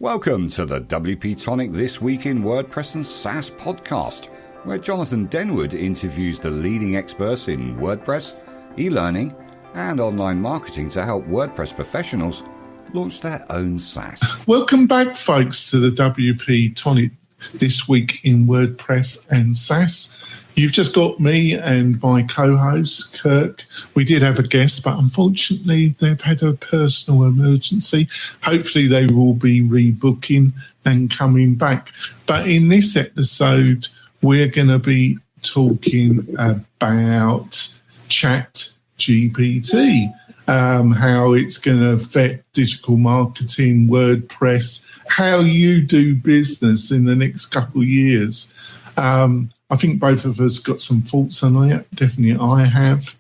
Welcome to the WP-Tonic This Week in WordPress and SaaS podcast, where Jonathan Denwood interviews the leading experts in WordPress, e-learning, and online marketing to help WordPress professionals launch their own SaaS. Welcome back, folks, to the WP-Tonic This Week in WordPress and SaaS. You've just got me and my co-host, Kirk. We did have a guest, but unfortunately they've had a personal emergency. Hopefully they will be rebooking and coming back. But in this episode, we're going to be talking about ChatGPT, how it's going to affect digital marketing, WordPress, how you do business in the next couple of years. I think both of us got some thoughts on it. Definitely I have.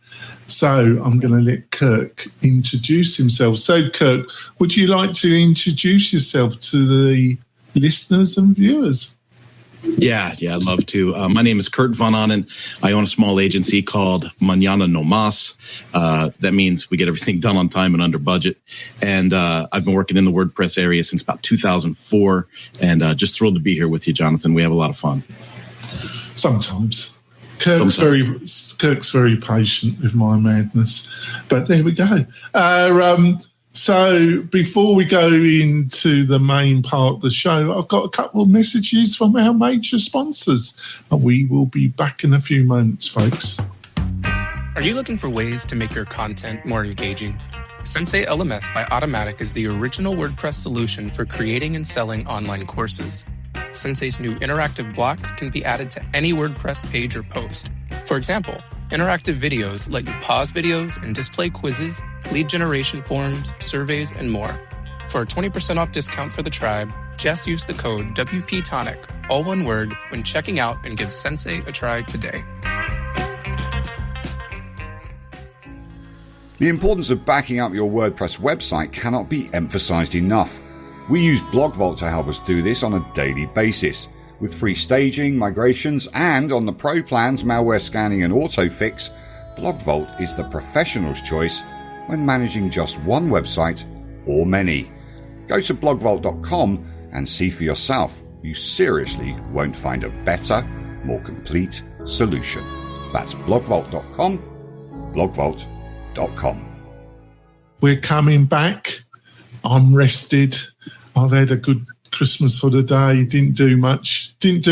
So I'm going to let Kirk introduce himself. So, Kirk, would you like to introduce yourself to the listeners and viewers? Yeah, I'd love to. My name is Kurt Von Onen. I own a small agency called Mañana No Mas. That means we get everything done on time and under budget. And I've been working in the WordPress area since about 2004. And just thrilled to be here with you, Jonathan. We have a lot of fun. Sometimes. Kirk's very patient with my madness. But there we go. So before we go into the main part of the show, I've got a couple of messages from our major sponsors. And we will be back in a few moments, folks. Are you looking for ways to make your content more engaging? Sensei LMS by Automatic is the original WordPress solution for creating and selling online courses. Sensei's new interactive blocks can be added to any WordPress page or post. For example, interactive videos let you pause videos and display quizzes, lead generation forms, surveys, and more. For a 20% off discount for the tribe, just use the code WP-Tonic, all one word, when checking out and give Sensei a try today. The importance of backing up your WordPress website cannot be emphasized enough. We use BlogVault to help us do this on a daily basis. With free staging, migrations, and on the pro plans, malware scanning and autofix, BlogVault is the professional's choice when managing just one website or many. Go to blogvault.com and see for yourself. You seriously won't find a better, more complete solution. That's blogvault.com, blogvault.com. We're coming back. I'm rested. I've had a good Christmas holiday. Didn't do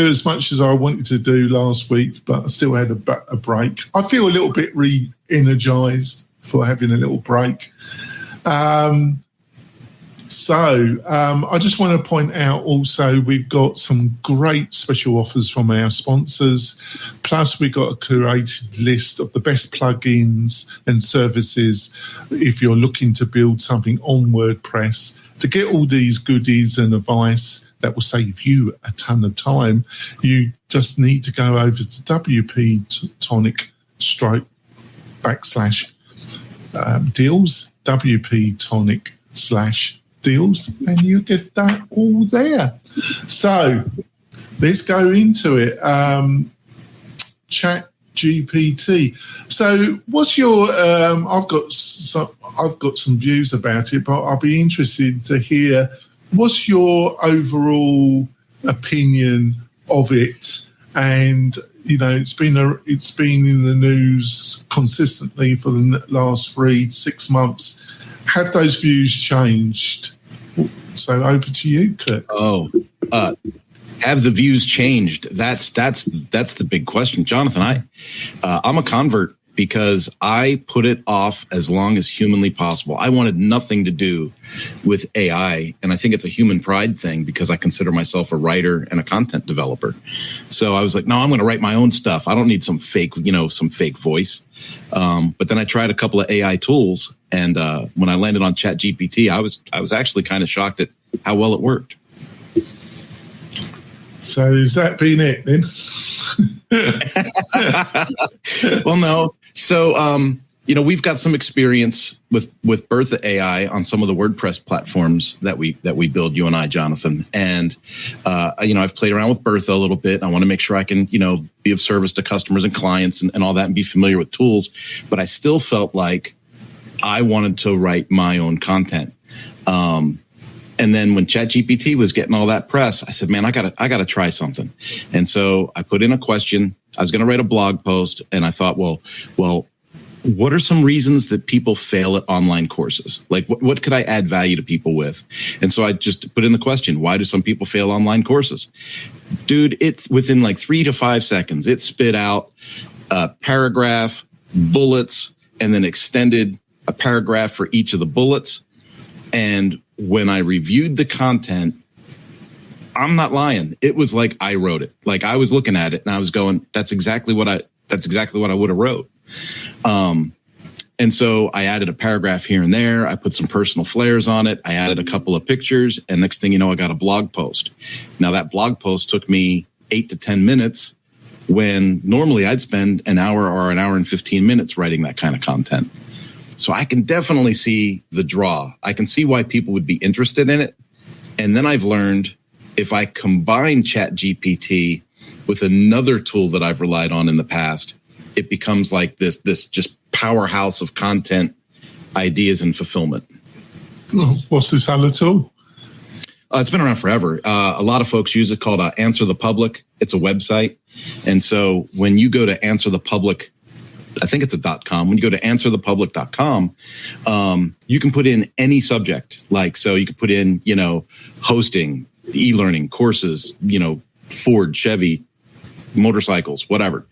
as much as I wanted to do last week, but I still had a break. I feel a little bit re-energized for having a little break. I just want to point out also we've got some great special offers from our sponsors. Plus, we've got a curated list of the best plugins and services if you're looking to build something on WordPress. To get all these goodies and advice that will save you a ton of time, you just need to go over to WP-Tonic /deals, WP-Tonic/deals, and you get that all there. So let's go into it. ChatGPT. So what's your I've got some views about it, but I'll be interested to hear what's your overall opinion of it. And you know, it's been in the news consistently for the last 3-6 months. Have those views changed? So over to you, Kurt. Have the views changed? That's the big question, Jonathan. I'm a convert because I put it off as long as humanly possible. I wanted nothing to do with AI, and I think it's a human pride thing because I consider myself a writer and a content developer. So I was like, no, I'm going to write my own stuff. I don't need some fake voice. But then I tried a couple of AI tools, and when I landed on ChatGPT, I was actually kind of shocked at how well it worked. So has that been it then? Well, no. So, we've got some experience with Bertha AI on some of the WordPress platforms that we build, you and I, Jonathan. And, I've played around with Bertha a little bit. I want to make sure I can, be of service to customers and clients and all that and be familiar with tools. But I still felt like I wanted to write my own content. And then when ChatGPT was getting all that press, I said, man, I gotta try something. And so I put in a question. I was going to write a blog post, and I thought, well, what are some reasons that people fail at online courses? Like, what could I add value to people with? And so I just put in the question, why do some people fail online courses? Dude, it's within like 3 to 5 seconds, it spit out a paragraph, bullets, and then extended a paragraph for each of the bullets. And when I reviewed the content, I'm not lying. It was like I wrote it. Like I was looking at it and I was going, that's exactly what I would have wrote. And so I added a paragraph here and there. I put some personal flares on it. I added a couple of pictures, and next thing you know, I got a blog post. Now that blog post took me 8 to 10 minutes when normally I'd spend an hour or an hour and 15 minutes writing that kind of content. So I can definitely see the draw. I can see why people would be interested in it. And then I've learned if I combine ChatGPT with another tool that I've relied on in the past, it becomes like this just powerhouse of content, ideas, and fulfillment. What's this other tool? It's been around forever. A lot of folks use it, called Answer the Public. It's a website. And so when you go to Answer the Public, I think it's a .com. When you go to answerthepublic.com, you can put in any subject. Like, so you could put in, hosting, e-learning, courses, Ford, Chevy, motorcycles, whatever.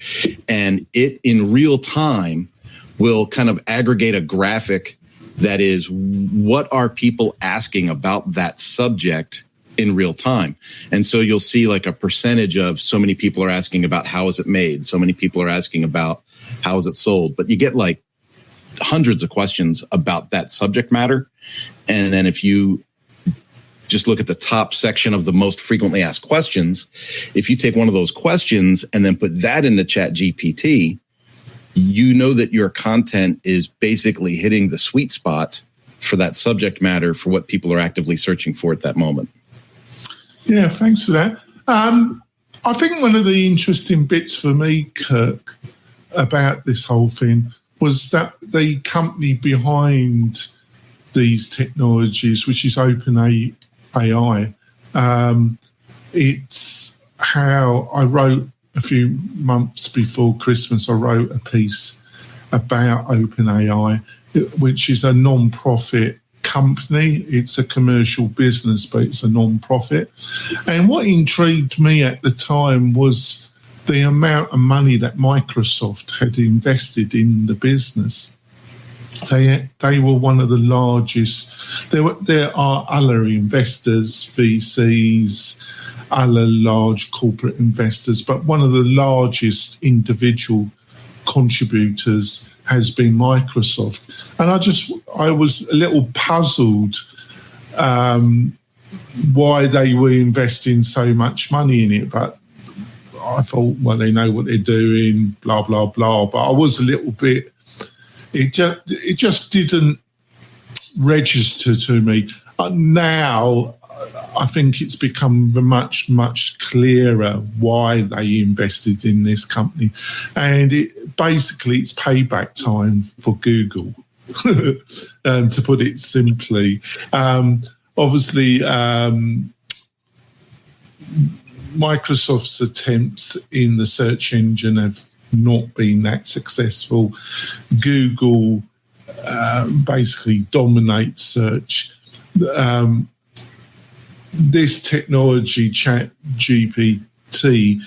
And it in real time will kind of aggregate a graphic that is, what are people asking about that subject in real time? And so you'll see like a percentage of so many people are asking about how is it made? So many people are asking about how is it sold? But you get like hundreds of questions about that subject matter. And then if you just look at the top section of the most frequently asked questions, if you take one of those questions and then put that into ChatGPT, you know that your content is basically hitting the sweet spot for that subject matter for what people are actively searching for at that moment. Yeah, thanks for that. I think one of the interesting bits for me, Kirk, about this whole thing was that the company behind these technologies, which is OpenAI, it's how I wrote a few months before Christmas, I wrote a piece about OpenAI, which is a non-profit company. It's a commercial business, but it's a non-profit. And what intrigued me at the time was the amount of money that Microsoft had invested in the business. They were one of the largest. There are other investors, VCs, other large corporate investors, but one of the largest individual contributors has been Microsoft. And I was a little puzzled why they were investing so much money in it, but I thought, well, they know what they're doing, blah, blah, blah. But I was a little bit, it just didn't register to me. Now, I think it's become much, much clearer why they invested in this company. And basically, it's payback time for Google, to put it simply. Obviously, Microsoft's attempts in the search engine have not been that successful. Google basically dominates search. This technology, ChatGPT,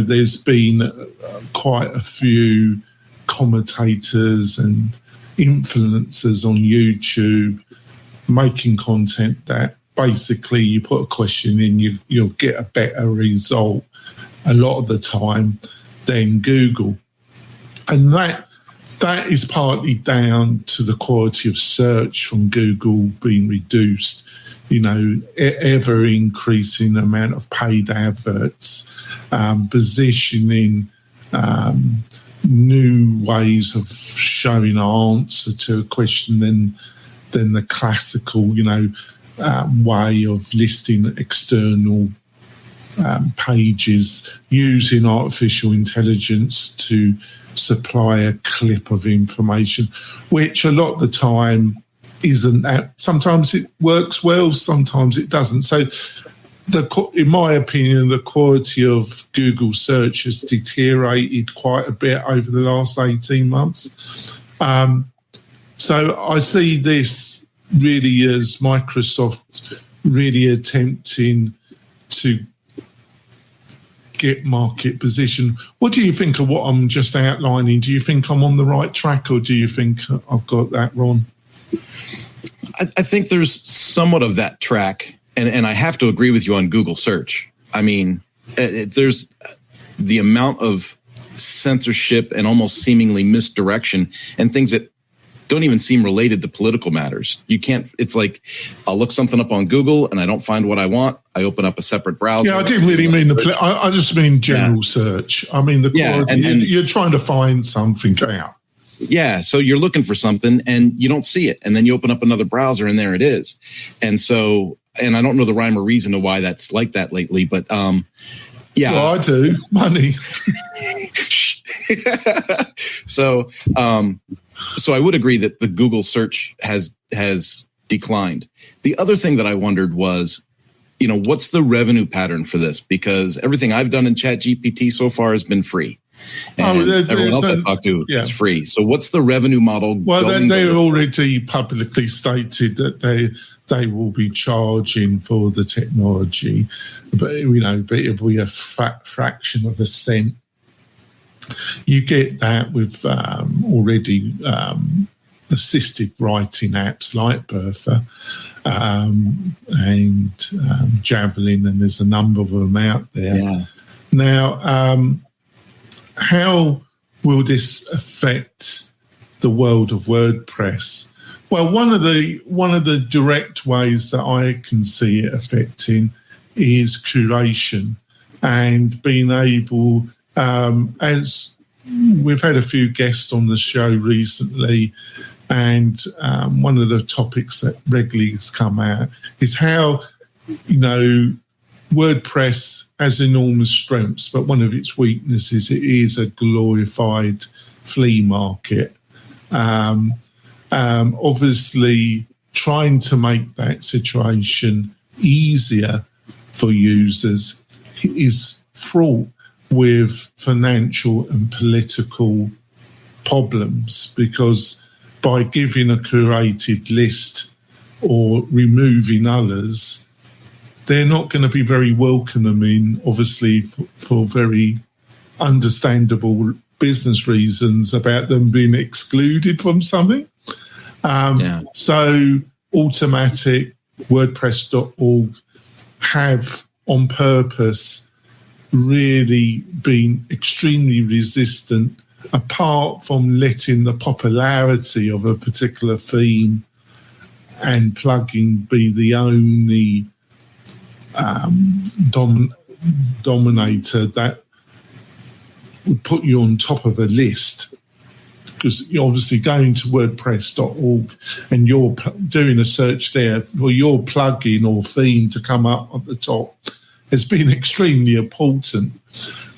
there's been quite a few commentators and influencers on YouTube making content that basically you put a question in, you'll get a better result a lot of the time than Google. And that is partly down to the quality of search from Google being reduced, ever increasing amount of paid adverts, positioning new ways of showing an answer to a question than the classical, way of listing external pages, using artificial intelligence to supply a clip of information, which a lot of the time isn't that. Sometimes it works well, sometimes it doesn't. So, in my opinion, the quality of Google search has deteriorated quite a bit over the last 18 months. So I see this really as Microsoft really attempting to get market position. What do you think of what I'm just outlining? Do you think I'm on the right track, or do you think I've got that wrong? I think there's somewhat of that track, and I have to agree with you on Google search. I mean, there's the amount of censorship and almost seemingly misdirection and things that don't even seem related to political matters. You can't, it's like, I'll look something up on Google and I don't find what I want. I open up a separate browser. Yeah, I didn't really mean I just mean general search. I mean, the quality, and you're trying to find something out. Yeah, so you're looking for something and you don't see it. And then you open up another browser and there it is. And so, and I don't know the rhyme or reason to why that's like that lately, but yeah. Well, I do. Money. So I would agree that the Google search has declined. The other thing that I wondered was, what's the revenue pattern for this? Because everything I've done in ChatGPT so far has been free. And everyone else I talked to, it's free. So what's the revenue model? Well, they already publicly stated that they will be charging for the technology, but it'll be a fraction of a cent. You get that with already assisted writing apps like Bertha and Javelin, and there's a number of them out there. Yeah. Now, how will this affect the world of WordPress? Well, one of the direct ways that I can see it affecting is curation and being able, as we've had a few guests on the show recently, and one of the topics that regularly has come out is how, WordPress has enormous strengths, but one of its weaknesses, it is a glorified flea market. Obviously, trying to make that situation easier for users is fraught with financial and political problems, because by giving a curated list or removing others, they're not going to be very welcoming, obviously, for very understandable business reasons about them being excluded from something. So Automatic, WordPress.org have on purpose really been extremely resistant, apart from letting the popularity of a particular theme and plugin be the only dominator that would put you on top of a list. Because you're obviously going to WordPress.org and you're doing a search there for your plugin or theme to come up at the top has been extremely important.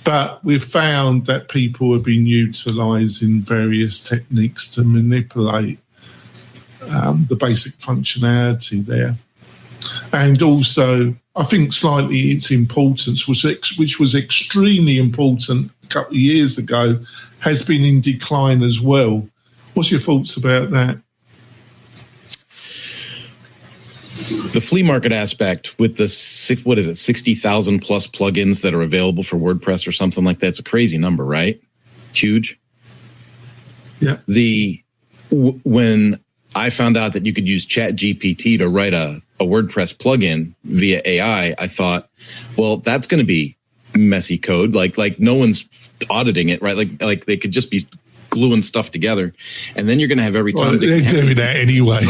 But we've found that people have been utilising various techniques to manipulate the basic functionality there. And also, I think slightly its importance, which was extremely important a couple of years ago, has been in decline as well. What's your thoughts about that? The flea market aspect with the 60,000 plus plugins that are available for WordPress or something like that. It's a crazy number, right? Huge. Yeah. When I found out that you could use ChatGPT to write a WordPress plugin via AI, I thought, well, that's going to be messy code. Like no one's auditing it, right? Like they could just be gluing stuff together, and then you're going to have every Tom. They're doing that anyway.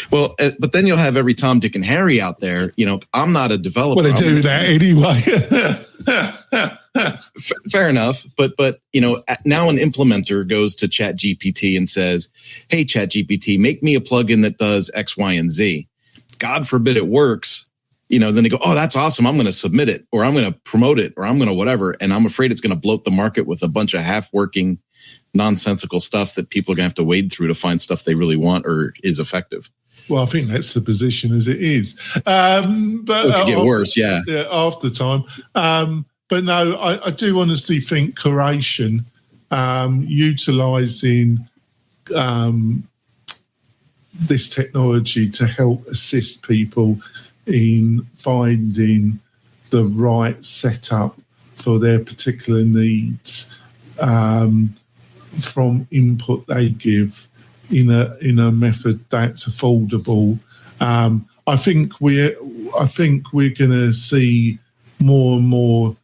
Well, but then you'll have every Tom, Dick, and Harry out there. I'm not a developer. Well, they're doing that anyway. Fair enough, but now an implementer goes to ChatGPT and says, "Hey, ChatGPT, make me a plugin that does X, Y, and Z." God forbid it works. Then they go, "Oh, that's awesome. I'm going to submit it, or I'm going to promote it, or I'm going to whatever." And I'm afraid it's going to bloat the market with a bunch of half-working nonsensical stuff that people are going to have to wade through to find stuff they really want or is effective. Well, I think that's the position as it is. But it could get worse, yeah. After time. But no, I do honestly think curation, utilising this technology to help assist people in finding the right setup for their particular needs, from input they give in a method that's affordable. I think we're going to see more and more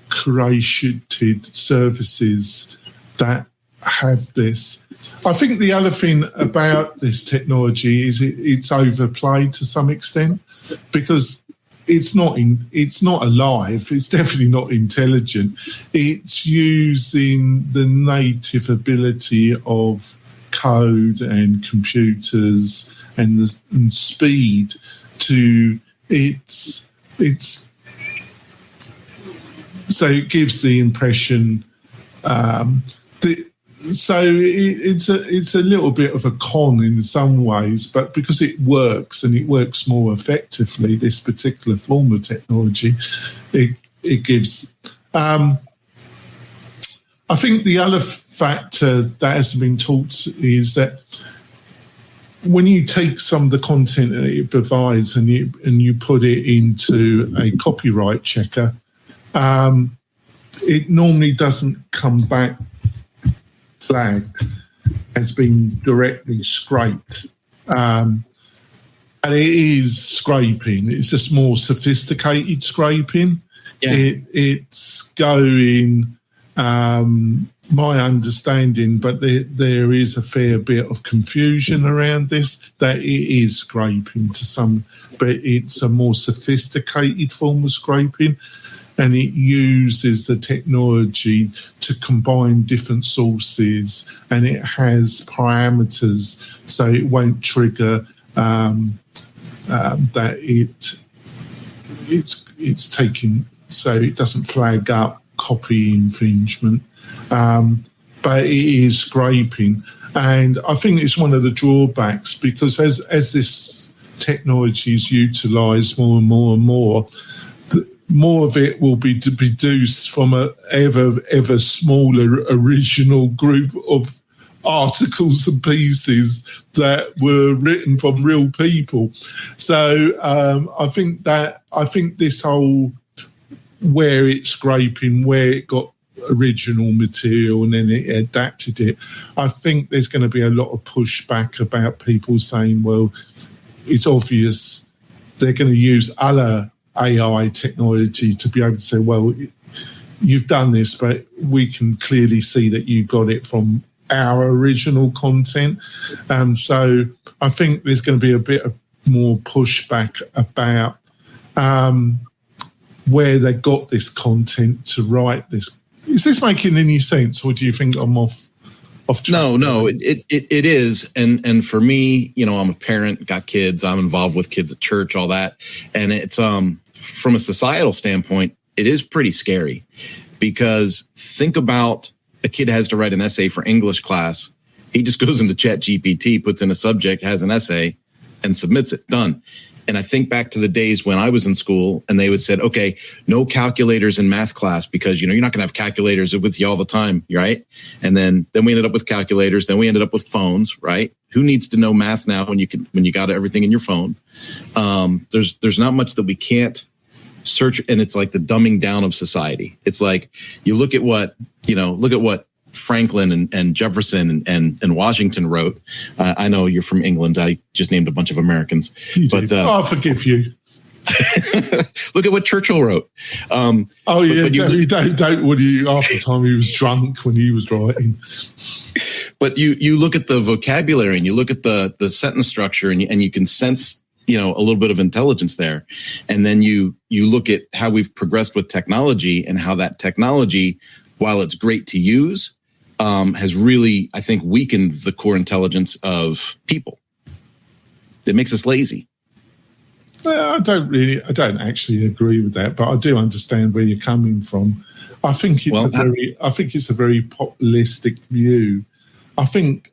curated services that have this. I think the other thing about this technology is it's overplayed to some extent, because it's not alive. It's definitely not intelligent. It's using the native ability of code and computers and speed to so it gives the impression it's a little bit of a con in some ways, but because it works and it works more effectively, this particular form of technology, it gives. I think the other factor that has been taught is that when you take some of the content that it provides and you put it into a copyright checker, it normally doesn't come back flagged as being directly scraped. And it is scraping. It's just more sophisticated scraping. Yeah. It's going, my understanding, but there is a fair bit of confusion around this, that it is scraping to some, but it's a more sophisticated form of scraping. And it uses the technology to combine different sources, and it has parameters, so it won't trigger that it's taking, so it doesn't flag up copy infringement, but it is scraping. And I think it's one of the drawbacks, because as this technology is utilised more and more and more, more of it will be deduced from a ever smaller original group of articles and pieces that were written from real people. So I think this whole, where it's scraping, where it got original material and then it adapted it, I think there's going to be a lot of pushback about people saying, well, it's obvious they're going to use other AI technology to be able to say, well, you've done this, but we can clearly see that you got it from our original content. So I think there's going to be a bit of more pushback about where they got this content to write this. Is this making any sense, or do you think I'm off track? No, it is. And for me, I'm a parent, got kids, I'm involved with kids at church, all that. And it's from a societal standpoint, it is pretty scary, because think about a kid has to write an essay for English class. He just goes into ChatGPT, puts in a subject, has an essay, and submits it. Done. And I think back to the days when I was in school and they would said, okay, no calculators in math class, because, you're not going to have calculators with you all the time, right? And then we ended up with calculators. Then we ended up with phones, right? Who needs to know math now when you got everything in your phone? There's not much that we can't search, and it's like the dumbing down of society. It's like you look at what Franklin and Jefferson and Washington wrote. I know you're from England. I just named a bunch of Americans, but I'll forgive you. Look at what Churchill wrote. Don't. Half the time he was drunk when he was writing. But you look at the vocabulary and you look at the sentence structure, and you can sense a little bit of intelligence there. And then you look at how we've progressed with technology, and how that technology, while it's great to use, has really, I think, weakened the core intelligence of people. It makes us lazy. I don't actually agree with that, but I do understand where you're coming from. I think it's a very populistic view. I think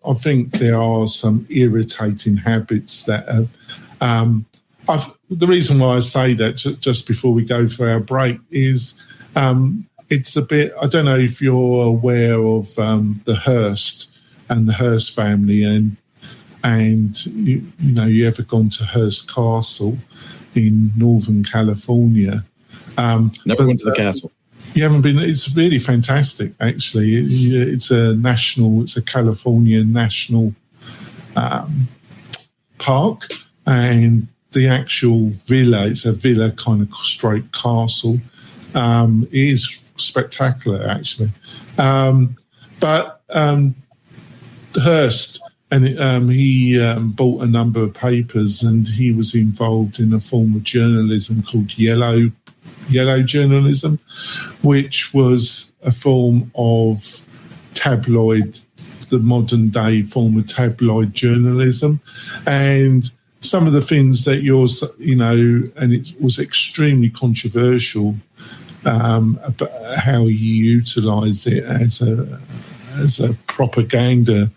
there are some irritating habits that have. The reason why I say that just before we go for our break is it's a bit. I don't know if you're aware of the Hearst and the Hearst family, and you ever gone to Hearst Castle in Northern California? Never went to the castle. You haven't been? It's really fantastic, actually. It's a California national park, and the actual villa, it's a villa kind of stroke castle, is spectacular, actually. But Hearst, and he bought a number of papers, and he was involved in a form of journalism called yellow journalism, which was a form of tabloid, the modern day form of tabloid journalism. And some of the things that and it was extremely controversial about how you utilize it as a propaganda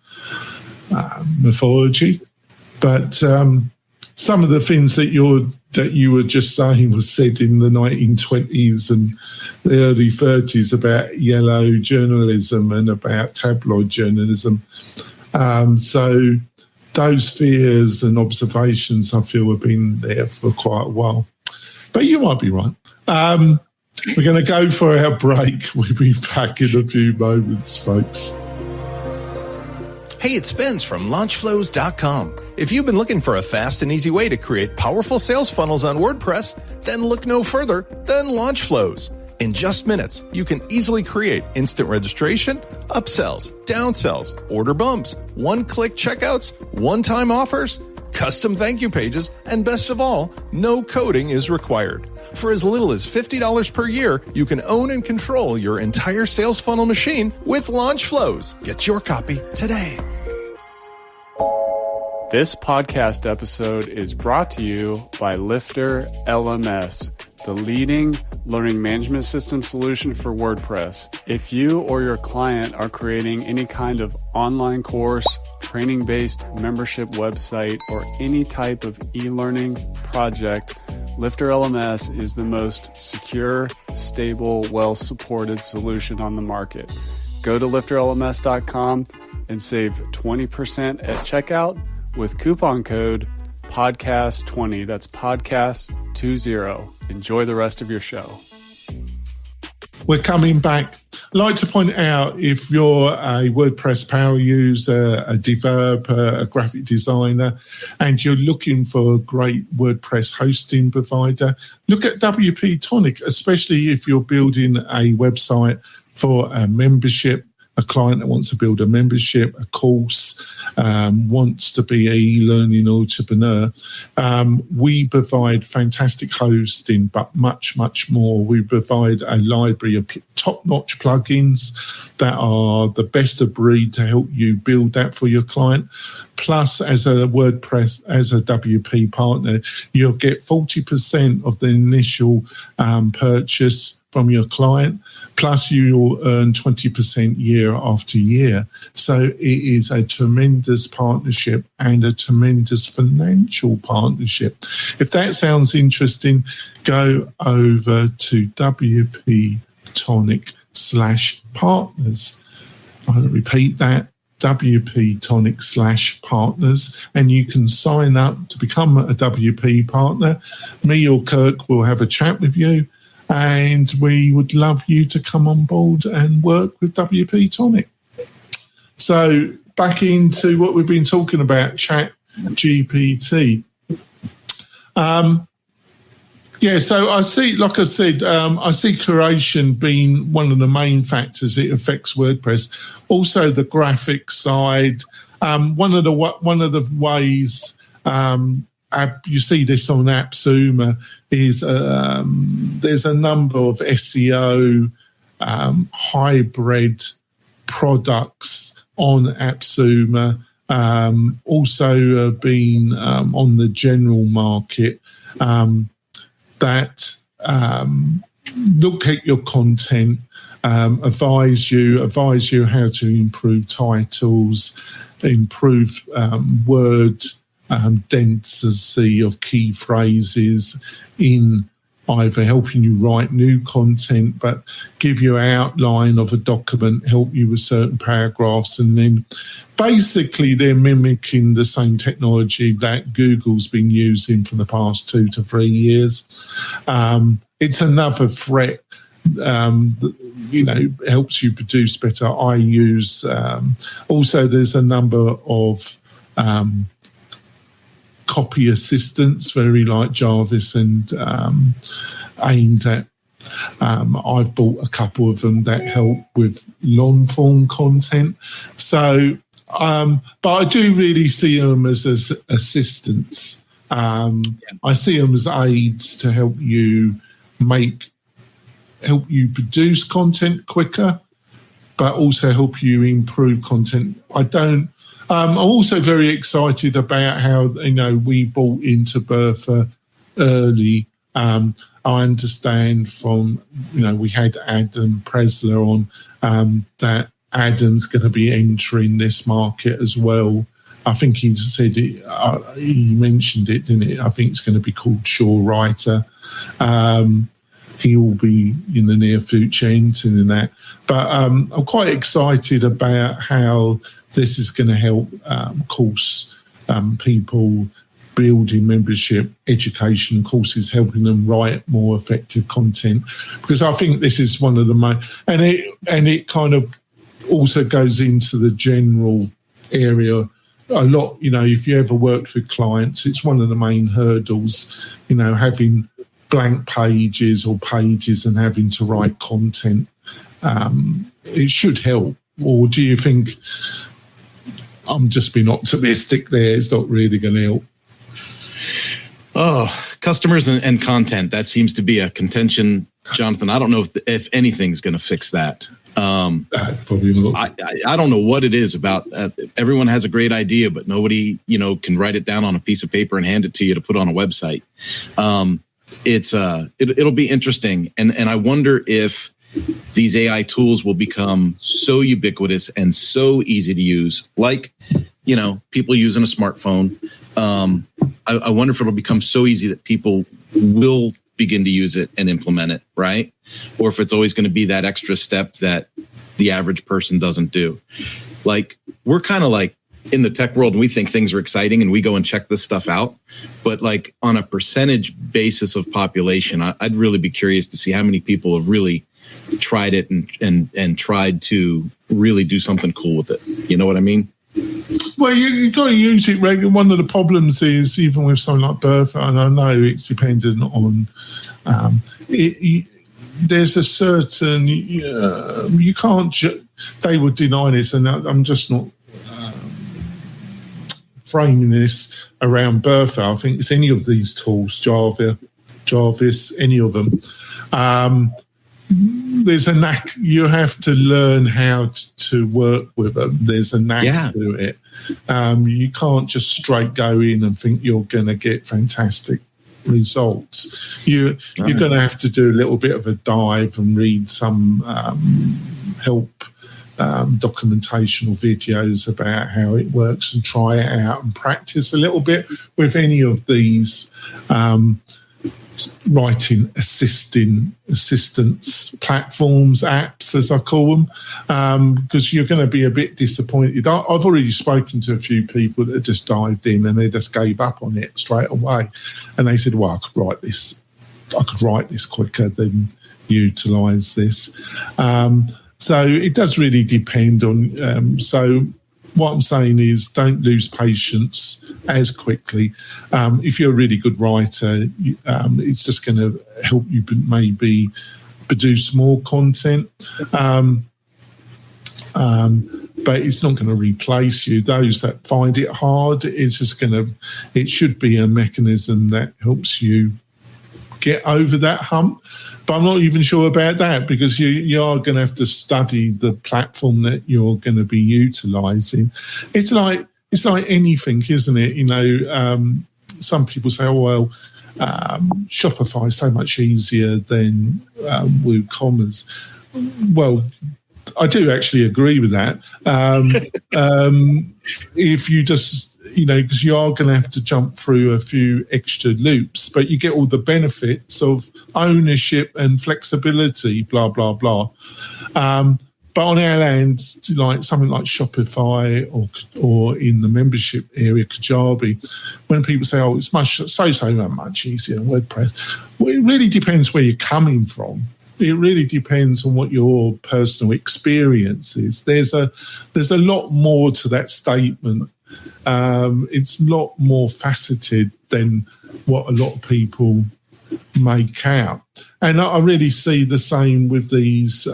mythology. But some of the things that you were just saying was said in the 1920s and the early 30s about yellow journalism and about tabloid journalism. So those fears and observations, I feel, have been there for quite a while. But you might be right. We're going to go for our break. We'll be back in a few moments, folks. Hey, it's Spence from launchflows.com. If you've been looking for a fast and easy way to create powerful sales funnels on WordPress, then look no further than LaunchFlows. In just minutes, you can easily create instant registration, upsells, downsells, order bumps, one-click checkouts, one-time offers, custom thank you pages, and best of all, no coding is required. For as little as $50 per year, you can own and control your entire sales funnel machine with LaunchFlows. Get your copy today. This podcast episode is brought to you by Lifter LMS, the leading learning management system solution for WordPress. If you or your client are creating any kind of online course, training-based membership website, or any type of e-learning project, Lifter LMS is the most secure, stable, well-supported solution on the market. Go to lifterlms.com and save 20% at checkout with coupon code podcast20. That's podcast20. Enjoy the rest of your show. We're coming back. I'd like to point out, if you're a WordPress power user, a developer, a graphic designer, and you're looking for a great WordPress hosting provider, look at WP-Tonic, especially if you're building a website for a membership, a client that wants to build a membership, a course, wants to be an e-learning entrepreneur. We provide fantastic hosting, but much, much more. We provide a library of top-notch plugins that are the best of breed to help you build that for your client. Plus, as a WordPress, as a WP partner, you'll get 40% of the initial purchase from your client, plus you'll earn 20% year after year. So it is a tremendous partnership and a tremendous financial partnership. If that sounds interesting, go over to WP-Tonic/partners. I'll repeat that, WP-Tonic/partners, and you can sign up to become a WP partner. Me or Kirk will have a chat with you, and we would love you to come on board and work with WP-Tonic. So back into what we've been talking about, ChatGPT. So I see, like I said, I see curation being one of the main factors it affects WordPress. Also, the graphics side. One of the ways you see this on AppSumo is there's a number of SEO hybrid products on AppSumo, also being on the general market that look at your content advise you how to improve titles, improve word density of key phrases in either helping you write new content, but give you an outline of a document, help you with certain paragraphs, and then basically they're mimicking the same technology that Google's been using for the past 2 to 3 years. It's another threat that, helps you produce better. I use, also there's a number of copy assistants, very like Jarvis and aimed at. I've bought a couple of them that help with long form content. So, but I do really see them as assistants. I see them as aids to help you produce content quicker, but also help you improve content. I'm also very excited about how, we bought into Bertha early. I understand from, we had Adam Presler on, that Adam's going to be entering this market as well. I think he said it, he mentioned it, didn't it? I think it's going to be called Sure Writer. He will be in the near future entering that. But I'm quite excited about how this is going to help, people building membership, education courses, helping them write more effective content. Because I think this is one of the main, and it kind of also goes into the general area a lot. If you ever worked with clients, it's one of the main hurdles, having blank pages or pages and having to write content. It should help. Or do you think I'm just being optimistic there? It's not really going to help. Oh, customers and content. That seems to be a contention, Jonathan. I don't know if anything's going to fix that. Probably not. I don't know what it is about. Everyone has a great idea, but nobody, can write it down on a piece of paper and hand it to you to put on a website. It'll be interesting. And I wonder if these AI tools will become so ubiquitous and so easy to use, like, people using a smartphone. I wonder if it'll become so easy that people will begin to use it and implement it, right? Or if it's always going to be that extra step that the average person doesn't do. Like, we're kind of like in the tech world, and we think things are exciting and we go and check this stuff out. But like on a percentage basis of population, I'd really be curious to see how many people have really tried it and tried to really do something cool with it. You know what I mean? Well, you've got to use it regularly. One of the problems is, even with something like Bertha, and I know it's dependent on, there's a certain, you can't, they would deny this, and I'm just not framing this around Bertha. I think it's any of these tools, Jarvis, any of them. There's a knack. You have to learn how to work with them. There's a knack to it. You can't just straight go in and think you're going to get fantastic results. You're going to have to do a little bit of a dive and read some help documentational videos about how it works and try it out and practice a little bit with any of these writing assistance platforms, apps, as I call them, because you're going to be a bit disappointed. I've already spoken to a few people that just dived in and they just gave up on it straight away, and they said, well, I could write this quicker than utilise this. So it does really depend on. So what I'm saying is, don't lose patience as quickly. If you're a really good writer, it's just going to help you maybe produce more content. But it's not going to replace you. Those that find it hard, it should be a mechanism that helps you get over that hump. But I'm not even sure about that, because you are going to have to study the platform that you're going to be utilising. It's like anything, isn't it? Some people say, oh, well, Shopify is so much easier than WooCommerce. Well, I do actually agree with that. If you just, because you are going to have to jump through a few extra loops, but you get all the benefits of ownership and flexibility, blah, blah, blah. But on our end, like something like Shopify or in the membership area, Kajabi, when people say, "Oh, it's so much easier than WordPress," well, it really depends where you're coming from. It really depends on what your personal experience is. There's a lot more to that statement. It's a lot more faceted than what a lot of people make out. And I really see the same with these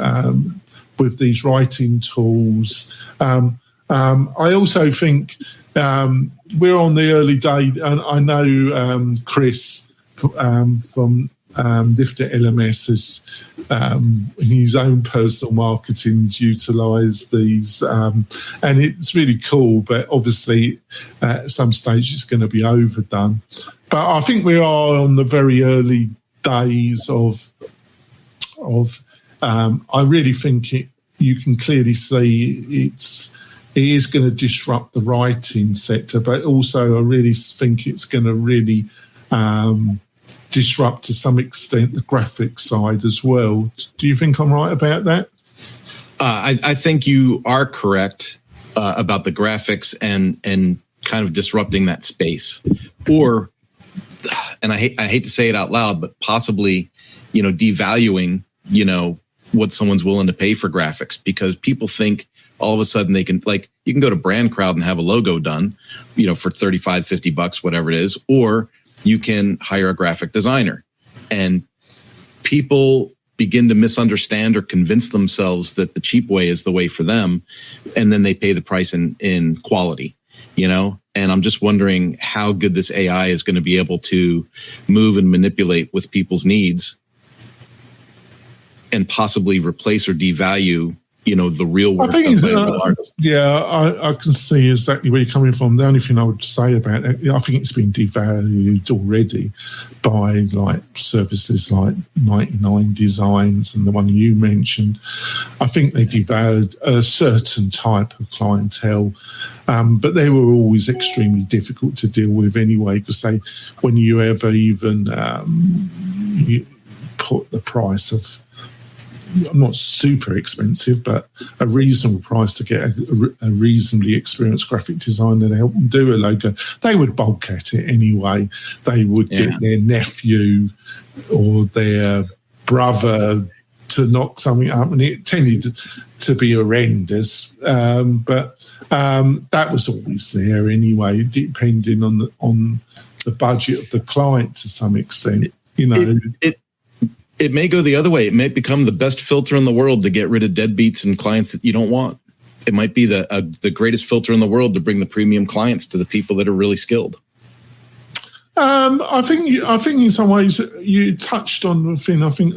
writing tools. I also think we're on the early day, and I know Chris from Lifter LMS has in his own personal marketing utilised these, and it's really cool. But obviously, at some stage, it's going to be overdone. But I think we are on the very early days of. I really think you can clearly see it is going to disrupt the writing sector, but also I really think it's going to really disrupt to some extent the graphic side as well. Do you think I'm right about that? I think you are correct about the graphics and kind of disrupting that space, or, and I hate to say it out loud, but possibly, devaluing, what someone's willing to pay for graphics, because people think all of a sudden they can, like, you can go to Brand Crowd and have a logo done, for $35-$50, whatever it is, or you can hire a graphic designer, and people begin to misunderstand or convince themselves that the cheap way is the way for them. And then they pay the price in quality, and I'm just wondering how good this AI is going to be able to move and manipulate with people's needs and possibly replace or devalue, the real work. I think I can see exactly where you're coming from. The only thing I would say about it, I think it's been devalued already by like services like 99 Designs and the one you mentioned. I think they devalued a certain type of clientele, but they were always extremely difficult to deal with anyway, because when you ever even you put the price of, not super expensive, but a reasonable price to get a reasonably experienced graphic designer to help them do a logo, they would bulk at it anyway. They would get their nephew or their brother to knock something up, and it tended to be horrendous. But that was always there anyway, depending on the budget of the client to some extent. It may go the other way. It may become the best filter in the world to get rid of deadbeats and clients that you don't want. It might be the greatest filter in the world to bring the premium clients to the people that are really skilled. I think in some ways you touched on the thing. I think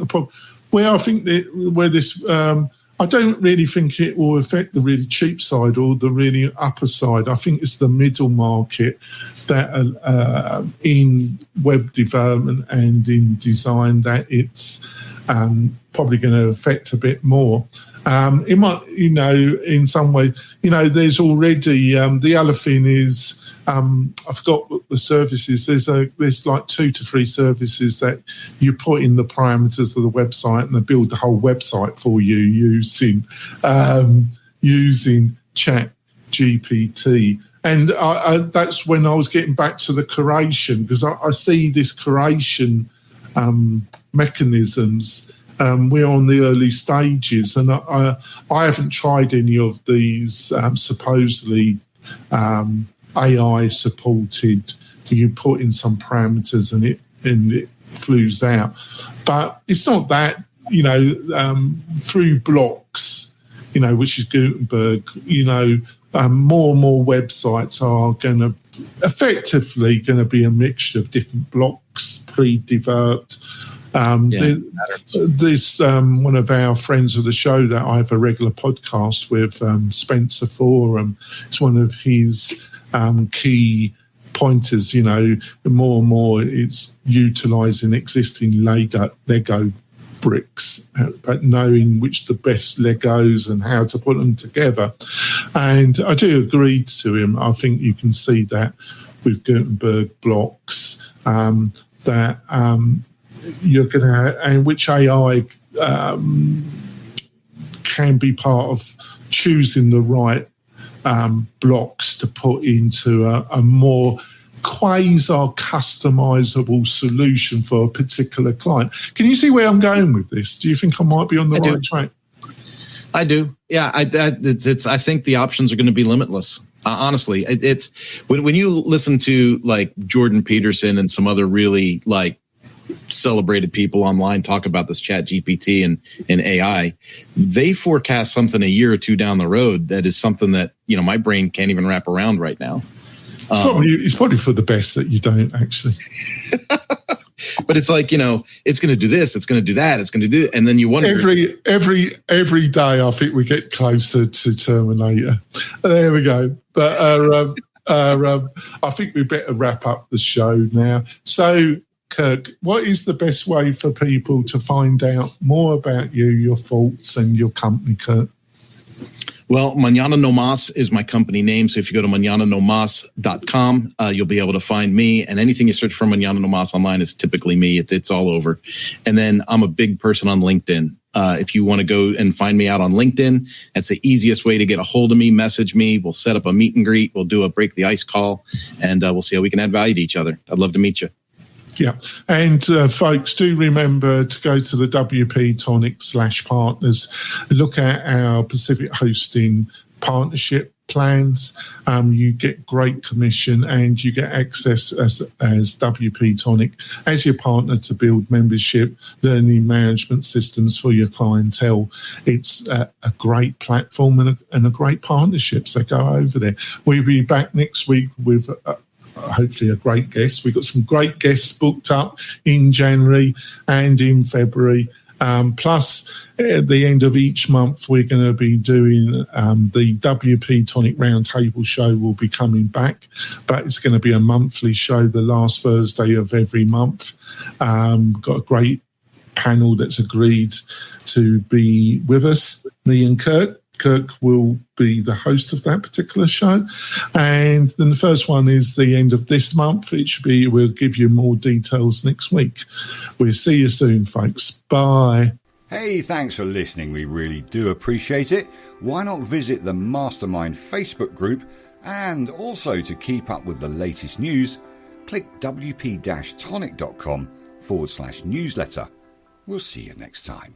I don't really think it will affect the really cheap side or the really upper side. I think it's the middle market that in web development and in design that it's probably going to affect a bit more. It might, in some way, there's already, the other thing is, I forgot what the services. There's like 2 to 3 services that you put in the parameters of the website and they build the whole website for you using ChatGPT. And that's when I was getting back to the curation, because I see this curation mechanisms. We're on the early stages, and I haven't tried any of these supposedly AI supported. You put in some parameters and it flews out, but it's not that. Through blocks, which is Gutenberg. More and more websites are effectively going to be a mixture of different blocks, pre-developed. This one of our friends of the show that I have a regular podcast with, Spencer Forum, it's one of his key pointers. More and more it's utilising existing Lego bricks, but knowing which the best Legos and how to put them together. And I do agree to him. I think you can see that with Gutenberg blocks, that you're going to, and which AI can be part of choosing the right blocks to put into a more quasi-customizable solution for a particular client. Can you see where I'm going with this? Do you think I might be on the right track? I do. Yeah, I think the options are going to be limitless. Honestly, it's when you listen to like Jordan Peterson and some other really like celebrated people online talk about this ChatGPT and AI, they forecast something a year or two down the road that is something that, you know, my brain can't even wrap around right now. It's probably for the best that you don't, actually. But it's like, you know, it's going to do this, it's going to do that, it's going to do, and then you wonder. Every day, I think we get closer to Terminator. There we go. But I think we better wrap up the show now. So, Kirk, what is the best way for people to find out more about you, your thoughts, and your company, Kirk? Well, Mañana No Mas is my company name. So if you go to mañananomas.com, you'll be able to find me. And anything you search for Mañana No Mas online is typically me. It's all over. And then I'm a big person on LinkedIn. If you want to go and find me out on LinkedIn, that's the easiest way to get a hold of me. Message me. We'll set up a meet and greet. We'll do a break the ice call, and we'll see how we can add value to each other. I'd love to meet you. Yeah. And folks, do remember to go to the WP-Tonic/partners, look at our Pacific Hosting partnership plans. You get great commission and you get access as WP-Tonic as your partner to build membership learning management systems for your clientele. It's a great platform and a great partnership. So go over there. We'll be back next week with hopefully a great guest. We've got some great guests booked up in January and in February. Plus, at the end of each month, we're going to be doing the WP-Tonic Roundtable show will be coming back, but it's going to be a monthly show, the last Thursday of every month. Got a great panel that's agreed to be with us, me and Kirk. Kirk will be the host of that particular show. And then the first one is the end of this month. We'll give you more details next week. We'll see you soon, folks. Bye. Hey, thanks for listening. We really do appreciate it. Why not visit the Mastermind Facebook group? And also to keep up with the latest news, click wp-tonic.com/newsletter. We'll see you next time.